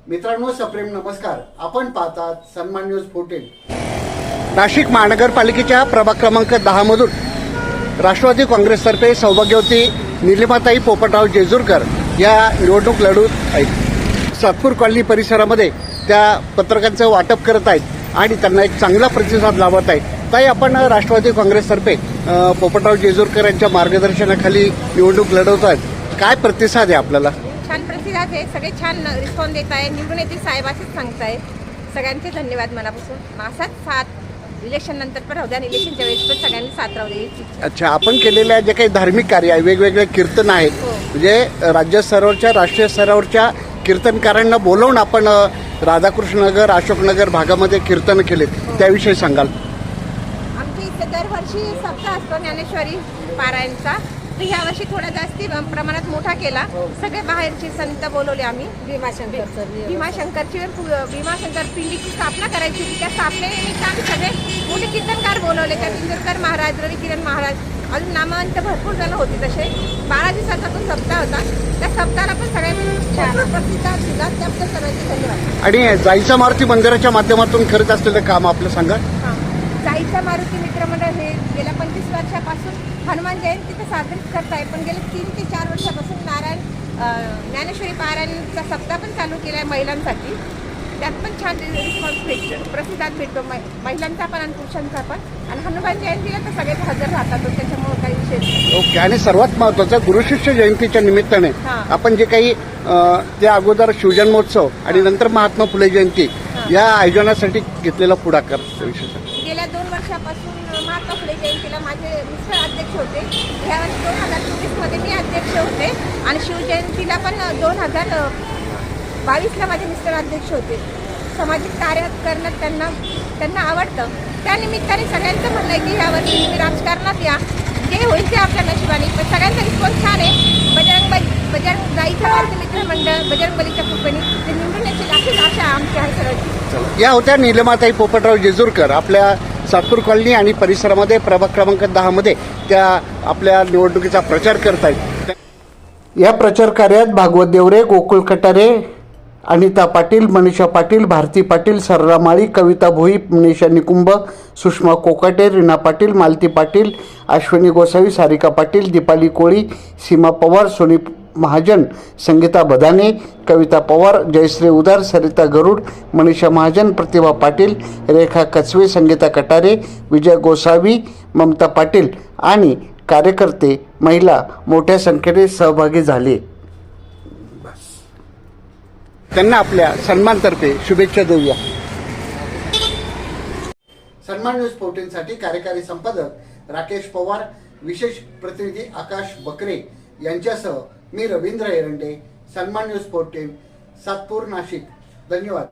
मित्रांनो, सप्रेम नमस्कार. आपण पाहतात सन्मान न्यूज 14. नाशिक महानगरपालिकेच्या प्रभाग क्रमांक 10 मधून राष्ट्रवादी काँग्रेसतर्फे सौभाग्यवती निलिमाताई पोपटराव जेजुरकर या निवडणूक लढवत आहेत. सातपूर कॉलनी परिसरामध्ये त्या पत्रकांचं वाटप करत आहेत आणि त्यांना एक चांगला प्रतिसाद लाभत आहे. ताई, आपण राष्ट्रवादी काँग्रेसतर्फे पोपटराव जेजुरकर यांच्या मार्गदर्शनाखाली निवडणूक लढवत आहेत. काय प्रतिसाद आहे आपल्याला? छान प्रतिसाद आहे. सगळे छान रिस्पॉन्स देत आहे. निवडून येतील साहेब असेच सांगताय. सगळ्यांचे धन्यवाद मनापासून. असाच साथ इलेक्शन नंतर पण राहू द्या, इलेक्शनच्या वेळेस पण सगळ्यांनी साथ राहू द्या. अच्छा, आपण केलेल्या जे काही धार्मिक कार्य आहे, वेगवेगळे कीर्तन आहेत, म्हणजे राज्य स्तरावरच्या राष्ट्रीय स्तरावरच्या कीर्तनकारांना बोलवून आपण राधाकृष्णनगर अशोकनगर भागामध्ये कीर्तन केलेत, त्याविषयी सांगाल? आमच्या इथे दरवर्षी सप्ताह असतो ज्ञानेश्वरी पारायणचा. तर ह्या वर्षी थोडा जास्ती प्रमाणात मोठा केला. सगळे बाहेरचे संत बोलवले आम्ही. भीमाशंकर पिंडीची स्थापना करायची होती. त्या स्थापनेनिमित्त आम्ही सगळे मोठे कीर्तनकार बोलवले. त्या इंदुरकर महाराज, रवी किरण महाराज, अजून नामवंत भरपूर जण होते. तसे 12 दिवसाचा तो सप्ताह होता. त्या सप्ताहाला पण सगळ्यांनी प्रतिसाद दिला. त्याबद्दल सर्वांचे धन्यवाद. आणि जायचा मारुती मंदिराच्या माध्यमातून करत असलेलं काम आपलं सांगा. जायचा मारुती मित्रमंडळ हे गेल्या 25 वर्षापासून हनुमान जयंती तर साजरी करत आहे. पण गेल्या 3 ते 4 वर्षापासून ज्ञानेश्वरी पारायणचा सप्ताह पण चालू केला आहे महिलांसाठी. त्यात पण छान रिस्पॉन्स भेटतो, प्रतिसाद भेटतो महिलांचा पण आणि पुरुषांचा पण. आणि हनुमान जयंतीला तर सगळेच हजर राहतात, त्याच्यामुळे काही विशेष नाही. ओके. आणि सर्वात महत्त्वाचं, गुरुशिष्य जयंतीच्या निमित्ताने आपण जे काही त्या अगोदर शिवजन्मोत्सव आणि नंतर महात्मा फुले जयंती या आयोजनासाठी घेतलेला पुढाकार विशेष. गेल्या 2 वर्षापासून महात्मा फुले जयंतीला माझे मिस्टर अध्यक्ष होते. ह्यावर्षी 2024 मी अध्यक्ष होते. आणि शिवजयंतीला पण 2022ला माझे मिस्टर अध्यक्ष होते. सामाजिक कार्य करणं त्यांना आवडतं. त्यानिमित्ताने सगळ्यांचं म्हणणं आहे की ह्यावर्षी तुम्ही राजकारणात या, जे होईल ते आपल्या नशिबाने. पण सगळ्यांचा रिस्पॉन्स छान आहे. बजरंग जाईचं मारुती मित्रमंडळ, बजरंगबलीच्या कृपेने ते निवडून येतील अशीच आशा आमची आहे सर्वांची. या होत्या निलिमाताई पोपटराव जेजुरकर. आपल्या सातपूर कॉलनी आणि परिसरामध्ये प्रभाग क्रमांक 10 मध्ये त्या आपल्या निवडणुकीचा प्रचार करत आहेत. या प्रचार कार्यात भागवत देवरे, गोकुळ कटारे, अनिता पाटील, मनीषा पाटील, भारती पाटील, सरला माळी, कविता भोई, मनीषा निकुंभ, सुषमा कोकाटे, रीना पाटील, मालती पाटील, अश्विनी गोसावी, सारिका पाटील, दीपाली कोळी, सीमा पवार, सोनी महाजन, संगीता बदाने, कविता पवार, जयश्री उदार, सरिता गरुड, मनीषा महाजन, प्रतिभा पाटील, रेखा कचवे, संगीता कटारे, विजय गोसावी, ममता पाटील आणि कार्यकर्ते, महिला मोठ्या संख्येने सहभागी झाले. त्यांना आपल्या सन्मानतर्फे शुभेच्छा देऊया. सन्मान न्यूज 14 साठी कार्यकारी संपादक राकेश पवार, विशेष प्रतिनिधी आकाश बकरे यांच्यासह मी रवींद्र एरंडे. सन्मान न्यूज 14, सातपूर, नाशिक. धन्यवाद.